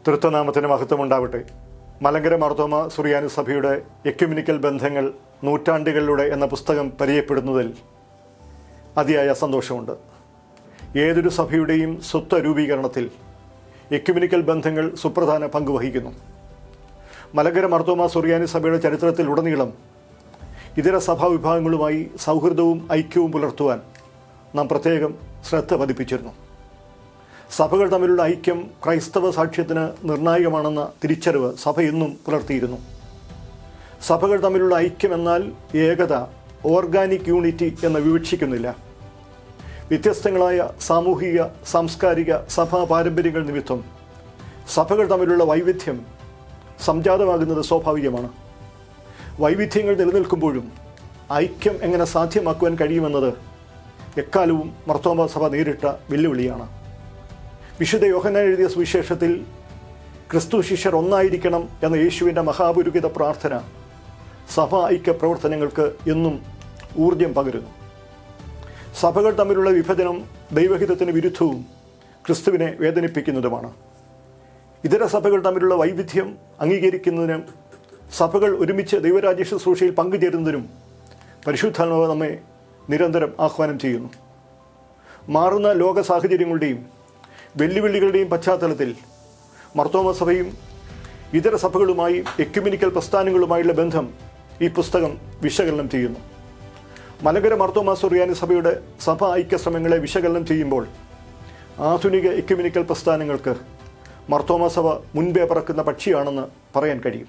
തൃത്വനാമത്തിന് മഹത്വമുണ്ടാവട്ടെ. മലങ്കര മാർത്തോമ സുറിയാനി സഭയുടെ എക്യുമെനിക്കൽ ബന്ധങ്ങൾ നൂറ്റാണ്ടുകളിലൂടെ എന്ന പുസ്തകം പരിചയപ്പെടുന്നതിൽ അതിയായ സന്തോഷമുണ്ട്. ഏതൊരു സഭയുടെയും സ്വത്വ രൂപീകരണത്തിൽ എക്യുമെനിക്കൽ ബന്ധങ്ങൾ സുപ്രധാന പങ്കുവഹിക്കുന്നു. മലങ്കര മാർത്തോമ സുറിയാനി സഭയുടെ ചരിത്രത്തിലുടനീളം ഇതര സഭാവിഭാഗങ്ങളുമായി സൗഹൃദവും ഐക്യവും പുലർത്തുവാൻ നാം പ്രത്യേകം ശ്രദ്ധ പതിപ്പിച്ചിരുന്നു. സഭകൾ തമ്മിലുള്ള ഐക്യം ക്രൈസ്തവ സാക്ഷ്യത്തിന് നിർണായകമാണെന്ന തിരിച്ചറിവ് സഭ എന്നും പുലർത്തിയിരുന്നു. സഭകൾ തമ്മിലുള്ള ഐക്യം എന്നാൽ ഏകത, ഓർഗാനിക് യൂണിറ്റി എന്ന് വിവക്ഷിക്കുന്നില്ല. വ്യത്യസ്തങ്ങളായ സാമൂഹിക, സാംസ്കാരിക, സഭാ പാരമ്പര്യങ്ങൾ നിമിത്തം സഭകൾ തമ്മിലുള്ള വൈവിധ്യം സംജാതമാകുന്നത് സ്വാഭാവികമാണ്. വൈവിധ്യങ്ങൾ നിലനിൽക്കുമ്പോഴും ഐക്യം എങ്ങനെ സാധ്യമാക്കുവാൻ കഴിയുമെന്നത് എക്കാലവും മാർത്തോമ സഭ നേരിട്ട വെല്ലുവിളിയാണ്. വിശുദ്ധ യോഹന്നാൻ എഴുതിയ സുവിശേഷത്തിൽ ക്രിസ്തു ശിഷ്യർ ഒന്നായിരിക്കണം എന്ന യേശുവിൻ്റെ മഹാപുരോഹിത പ്രാർത്ഥന സഭാ ഐക്യ പ്രവർത്തനങ്ങൾക്ക് എന്നും ഊർജം പകരുന്നു. സഭകൾ തമ്മിലുള്ള വിഭജനം ദൈവഹിതത്തിന് വിരുദ്ധവും ക്രിസ്തുവിനെ വേദനിപ്പിക്കുന്നതുമാണ്. ഇതര സഭകൾ തമ്മിലുള്ള വൈവിധ്യം അംഗീകരിക്കുന്നതിനും സഭകൾ ഒരുമിച്ച് ദൈവരാജ്യ ശുശ്രൂഷയിൽ പങ്കുചേരുന്നതിനും പരിശുദ്ധാത്മാവ് നമ്മെ നിരന്തരം ആഹ്വാനം ചെയ്യുന്നു. മാറുന്ന ലോക സാഹചര്യങ്ങളുടെയും വെല്ലുവിളികളുടെയും പശ്ചാത്തലത്തിൽ മാർത്തോമ സഭയും ഇതര സഭകളുമായി എക്യുമെനിക്കൽ പ്രസ്ഥാനങ്ങളുമായുള്ള ബന്ധം ഈ പുസ്തകം വിശകലനം ചെയ്യുന്നു. മലങ്കര മാർത്തോമ സുറിയാനി സഭയുടെ സഭാ ഐക്യശ്രമങ്ങളെ വിശകലനം ചെയ്യുമ്പോൾ ആധുനിക എക്യുമെനിക്കൽ പ്രസ്ഥാനങ്ങൾക്ക് മാർത്തോമ സഭ മുൻപേ പറക്കുന്ന പക്ഷിയാണെന്ന് പറയാൻ കഴിയും.